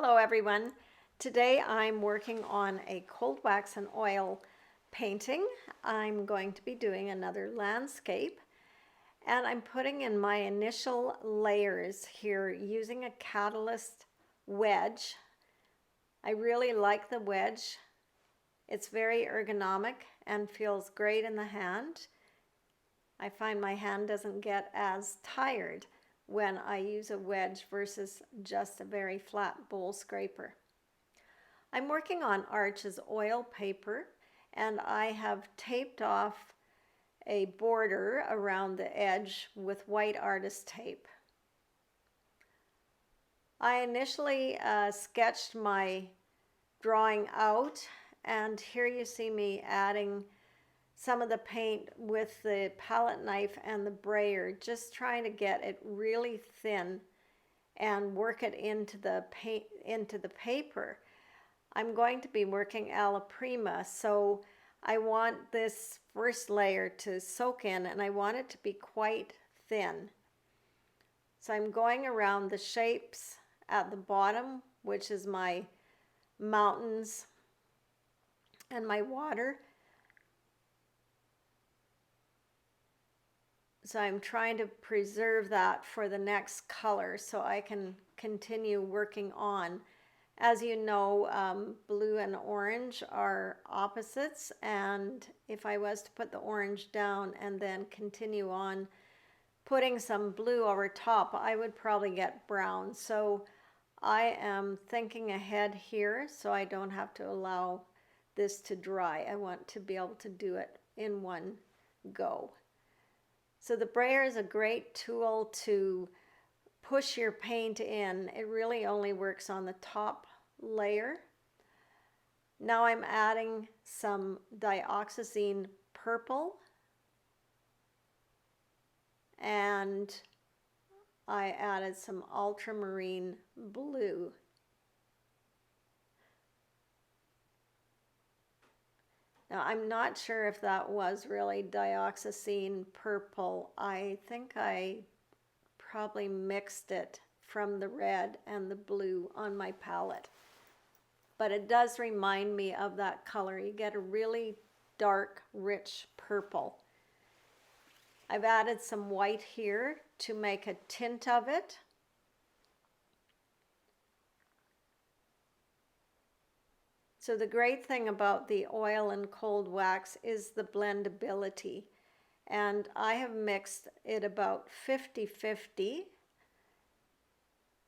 Hello everyone. Today I'm working on a cold wax and oil painting. I'm going to be doing another landscape and I'm putting in my initial layers here using a catalyst wedge. I really like the wedge. It's very ergonomic and feels great in the hand. I find my hand doesn't get as tired when I use a wedge versus just a very flat bowl scraper. I'm working on Arches oil paper and I have taped off a border around the edge with white artist tape. I initially sketched my drawing out, and here you see me adding some of the paint with the palette knife and the brayer, just trying to get it really thin and work it into the paint, into the paper. I'm going to be working alla prima, so I want this first layer to soak in and I want it to be quite thin. So I'm going around the shapes at the bottom, which is my mountains and my water. So I'm trying to preserve that for the next color so I can continue working on. As you know, blue and orange are opposites, and if I was to put the orange down and then continue on putting some blue over top, I would probably get brown. So I am thinking ahead here so I don't have to allow this to dry. I want to be able to do it in one go. So the brayer is a great tool to push your paint in. It really only works on the top layer. Now I'm adding some dioxazine purple and I added some ultramarine blue. Now I'm not sure if that was really dioxazine purple. I think I probably mixed it from the red and the blue on my palette. But it does remind me of that color. You get a really dark, rich purple. I've added some white here to make a tint of it. So the great thing about the oil and cold wax is the blendability. And I have mixed it about 50-50.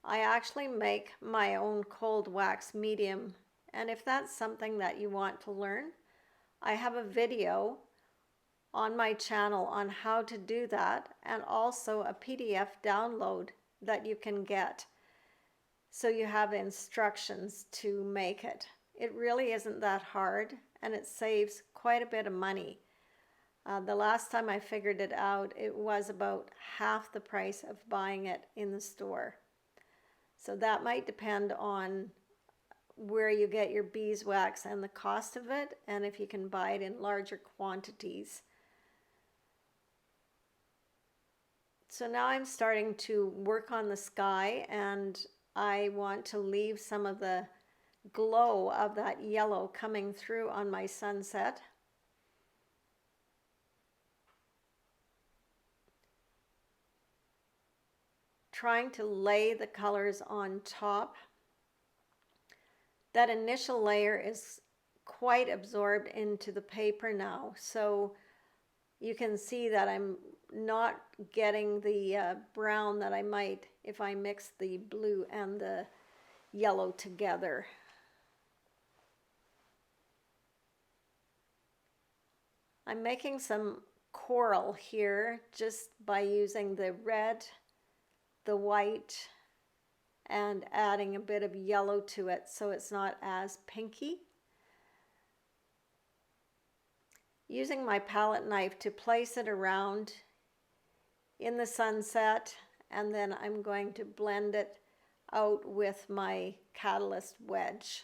I actually make my own cold wax medium, and if that's something that you want to learn, I have a video on my channel on how to do that, and also a PDF download that you can get so you have instructions to make it. It really isn't that hard, and it saves quite a bit of money. The last time I figured it out, it was about half the price of buying it in the store. So that might depend on where you get your beeswax and the cost of it, and if you can buy it in larger quantities. So now I'm starting to work on the sky, and I want to leave some of the glow of that yellow coming through on my sunset. Trying to lay the colors on top. That initial layer is quite absorbed into the paper now, so you can see that I'm not getting the brown that I might if I mix the blue and the yellow together. I'm making some coral here just by using the red, the white, and adding a bit of yellow to it so it's not as pinky. Using my palette knife to place it around in the sunset, and then I'm going to blend it out with my catalyst wedge.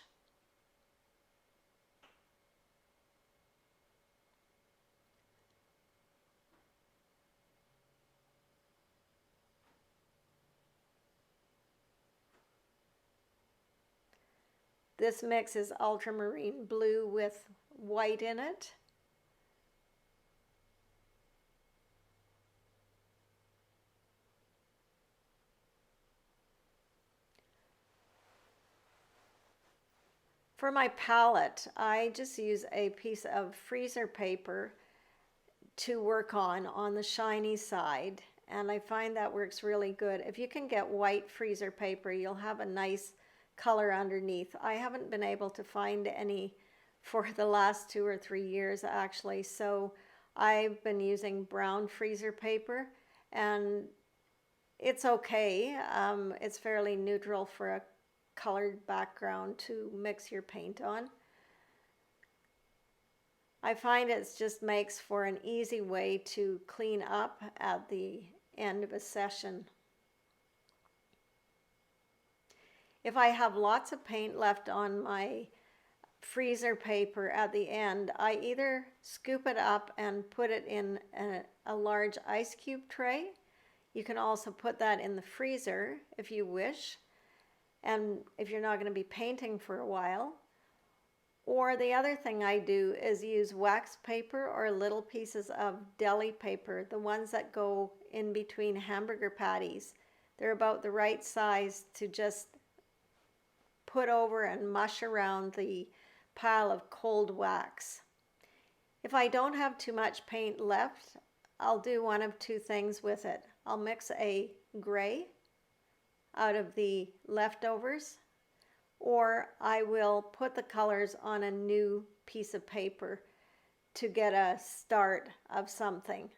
This mix is ultramarine blue with white in it. For my palette, I just use a piece of freezer paper to work on the shiny side, and I find that works really good. If you can get white freezer paper, you'll have a nice color underneath. I haven't been able to find any for the last 2 or 3 years actually, so I've been using brown freezer paper, and it's okay. It's fairly neutral for a colored background to mix your paint on. I find it just makes for an easy way to clean up at the end of a session. If I have lots of paint left on my freezer paper at the end, I either scoop it up and put it in a large ice cube tray. You can also put that in the freezer if you wish, and if you're not going to be painting for a while. Or the other thing I do is use wax paper or little pieces of deli paper, the ones that go in between hamburger patties. They're about the right size to just put over and mush around the pile of cold wax. If I don't have too much paint left, I'll do one of two things with it. I'll mix a gray out of the leftovers, or I will put the colors on a new piece of paper to get a start of something.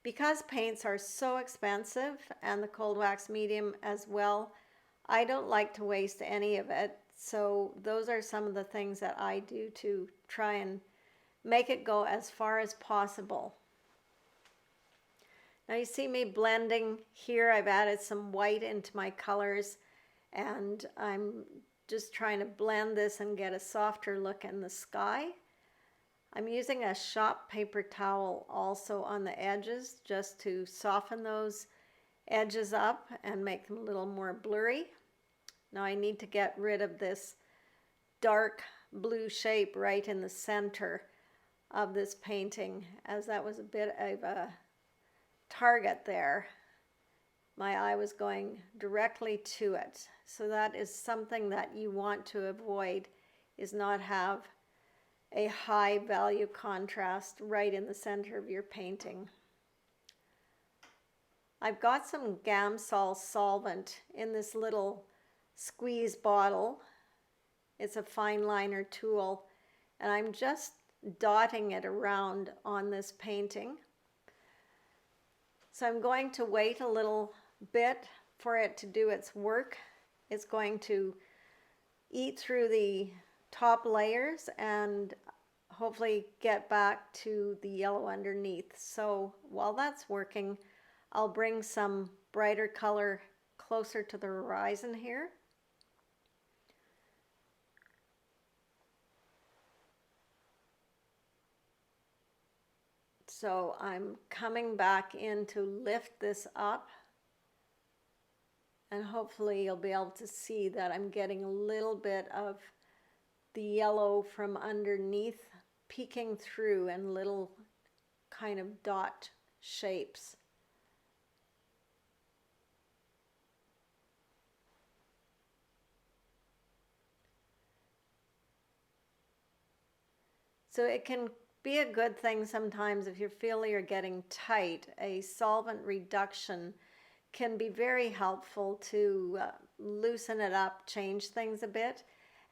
Because paints are so expensive, and the cold wax medium as well, I don't like to waste any of it. So those are some of the things that I do to try and make it go as far as possible. Now you see me blending here. I've added some white into my colors, and I'm just trying to blend this and get a softer look in the sky. I'm using a shop paper towel also on the edges just to soften those edges up and make them a little more blurry. Now I need to get rid of this dark blue shape right in the center of this painting, as that was a bit of a target there. My eye was going directly to it. So that is something that you want to avoid, is not have a high value contrast right in the center of your painting. I've got some Gamsol solvent in this little squeeze bottle. It's a fine liner tool, and I'm just dotting it around on this painting. So I'm going to wait a little bit for it to do its work. It's going to eat through the top layers and hopefully get back to the yellow underneath. So while that's working, I'll bring some brighter color closer to the horizon here. So I'm coming back in to lift this up, and hopefully you'll be able to see that I'm getting a little bit of the yellow from underneath peeking through in little kind of dot shapes. So it can be a good thing sometimes if you feel you're getting tight. A solvent reduction can be very helpful to loosen it up, change things a bit.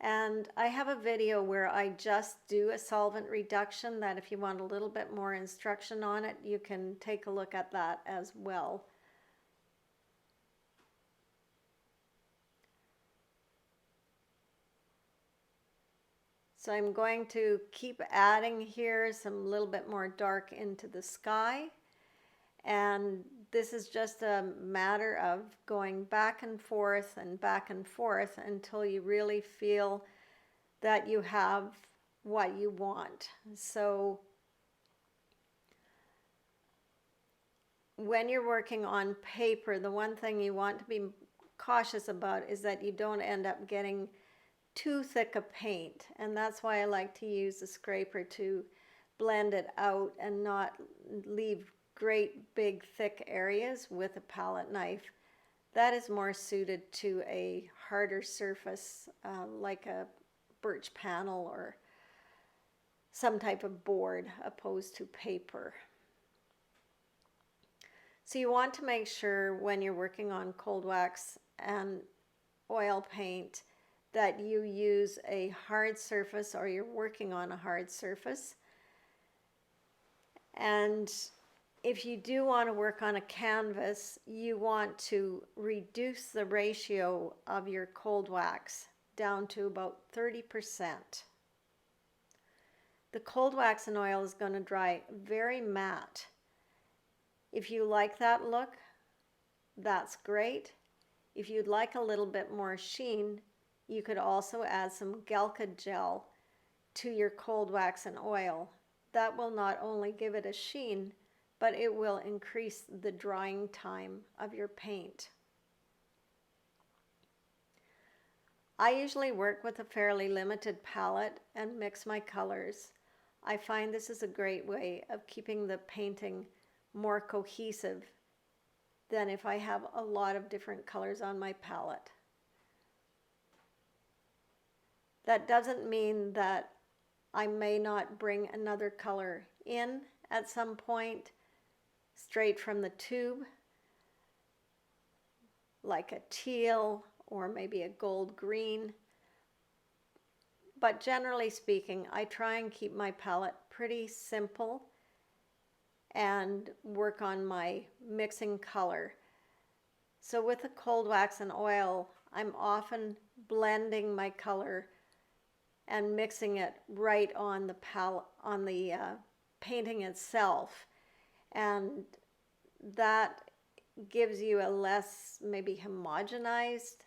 And I have a video where I just do a solvent reduction that if you want a little bit more instruction on it, you can take a look at that as well. So I'm going to keep adding here some little bit more dark into the sky. And this is just a matter of going back and forth until you really feel that you have what you want. So when you're working on paper, the one thing you want to be cautious about is that you don't end up getting too thick a paint, and that's why I like to use the scraper to blend it out and not leave great big thick areas with a palette knife. That is more suited to a harder surface like a birch panel or some type of board opposed to paper. So you want to make sure when you're working on cold wax and oil paint that you use a hard surface, or you're working on a hard surface. And if you do want to work on a canvas, you want to reduce the ratio of your cold wax down to about 30%. The cold wax and oil is going to dry very matte. If you like that look, that's great. If you'd like a little bit more sheen, you could also add some Gelka gel to your cold wax and oil. That will not only give it a sheen, but it will increase the drying time of your paint. I usually work with a fairly limited palette and mix my colors. I find this is a great way of keeping the painting more cohesive than if I have a lot of different colors on my palette. That doesn't mean that I may not bring another color in at some point straight from the tube, like a teal or maybe a gold green. But generally speaking, I try and keep my palette pretty simple and work on my mixing color. So with the cold wax and oil, I'm often blending my color and mixing it right on the palette, on the painting itself, and that gives you a less maybe homogenized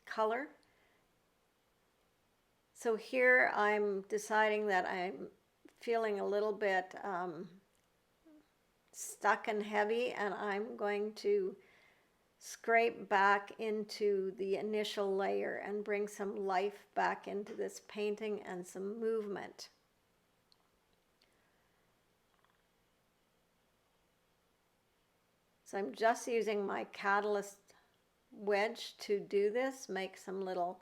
color. So here I'm deciding that I'm feeling a little bit stuck and heavy, and I'm going to scrape back into the initial layer and bring some life back into this painting and some movement. So I'm just using my catalyst wedge to do this, make some little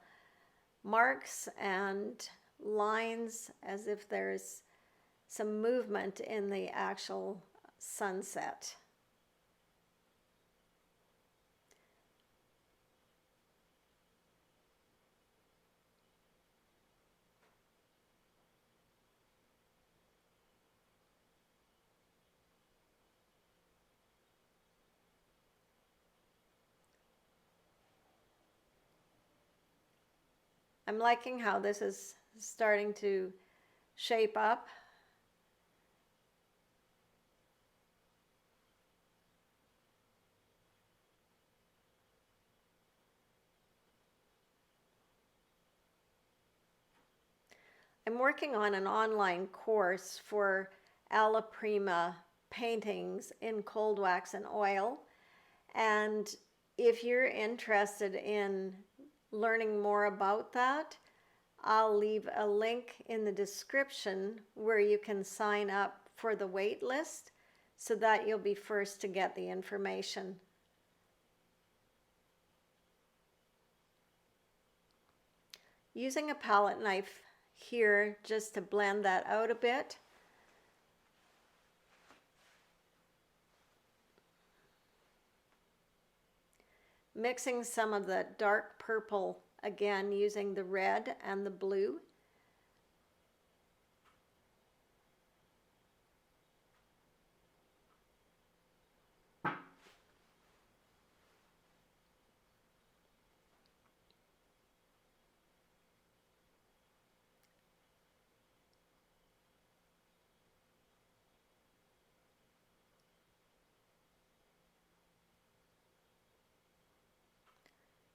marks and lines as if there's some movement in the actual sunset. I'm liking how this is starting to shape up. I'm working on an online course for alla prima paintings in cold wax and oil. And if you're interested in learning more about that, I'll leave a link in the description where you can sign up for the wait list so that you'll be first to get the information. Using a palette knife here just to blend that out a bit. Mixing some of the dark purple again using the red and the blue.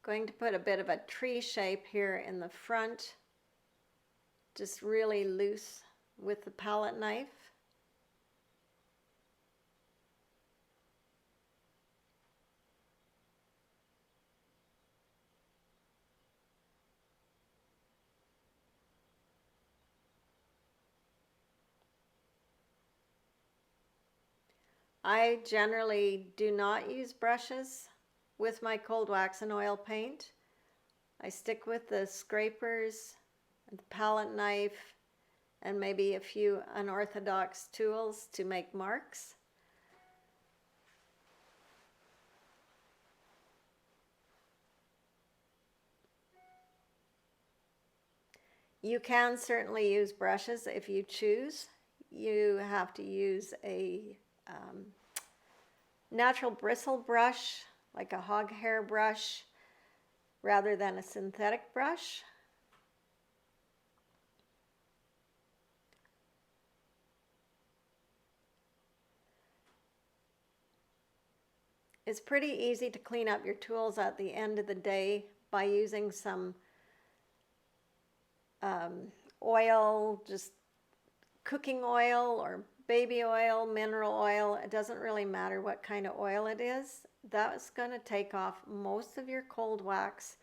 Going to put a bit of a tree shape here in the front, just really loose with the palette knife. I generally do not use brushes with my cold wax and oil paint. I stick with the scrapers, the palette knife, and maybe a few unorthodox tools to make marks. You can certainly use brushes if you choose. You have to use a natural bristle brush, like a hog hair brush, rather than a synthetic brush. It's pretty easy to clean up your tools at the end of the day by using some oil, just cooking oil or baby oil, mineral oil. It doesn't really matter what kind of oil it is. That's going to take off most of your cold wax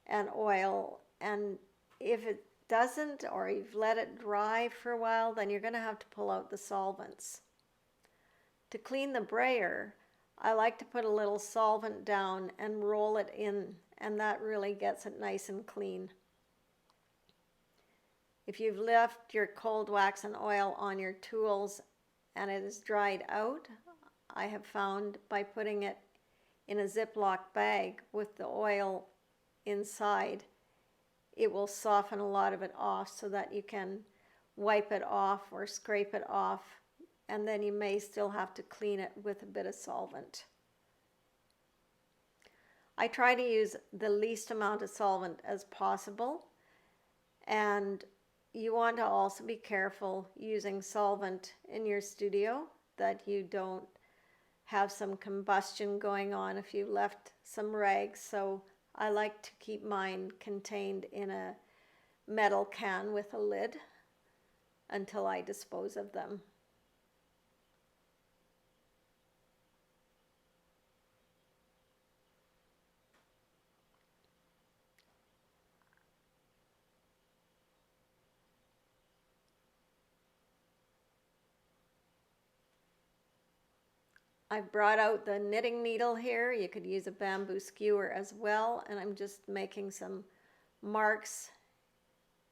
and oil. And if it doesn't, or you've let it dry for a while, then you're going to have to pull out the solvents. To clean the brayer, I like to put a little solvent down and roll it in, and that really gets it nice and clean. If you've left your cold wax and oil on your tools and it is dried out, I have found by putting it in a Ziploc bag with the oil inside, it will soften a lot of it off so that you can wipe it off or scrape it off, and then you may still have to clean it with a bit of solvent. I try to use the least amount of solvent as possible, and you want to also be careful using solvent in your studio that you don't have some combustion going on if you left some rags. So I like to keep mine contained in a metal can with a lid until I dispose of them. I've brought out the knitting needle here. You could use a bamboo skewer as well, and I'm just making some marks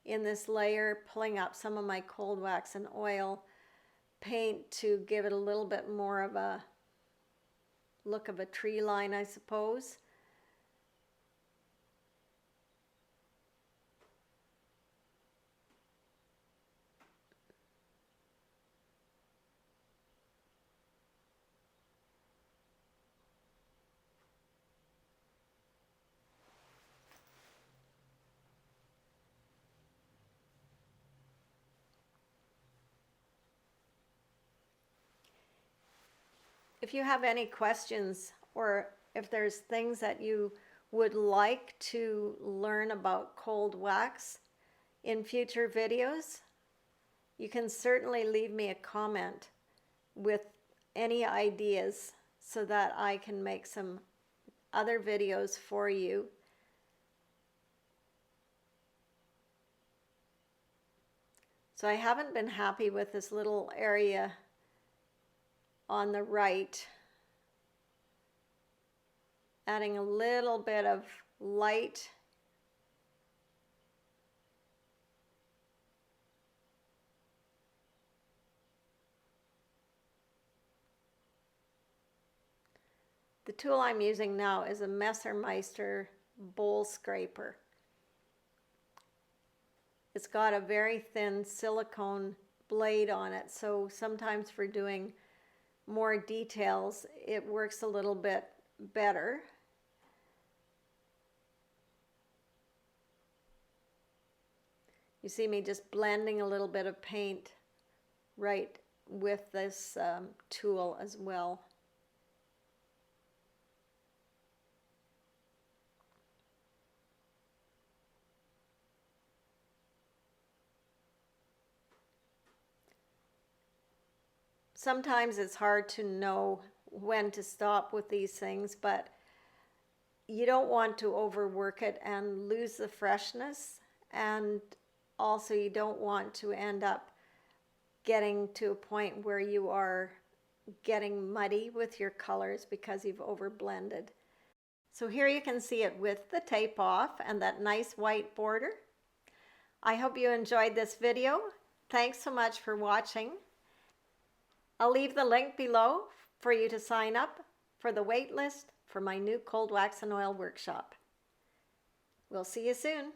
in this layer, pulling up some of my cold wax and oil paint to give it a little bit more of a look of a tree line, I suppose. If you have any questions, or if there's things that you would like to learn about cold wax in future videos, you can certainly leave me a comment with any ideas so that I can make some other videos for you. So I haven't been happy with this little area on the right. Adding a little bit of light. The tool I'm using now is a Messermeister bowl scraper. It's got a very thin silicone blade on it, so sometimes for doing more details, it works a little bit better. You see me just blending a little bit of paint right with this tool as well. Sometimes it's hard to know when to stop with these things, but you don't want to overwork it and lose the freshness, and also you don't want to end up getting to a point where you are getting muddy with your colors because you've over blended. So here you can see it with the tape off and that nice white border. I hope you enjoyed this video. Thanks so much for watching. I'll leave the link below for you to sign up for the wait list for my new cold wax and oil workshop. We'll see you soon.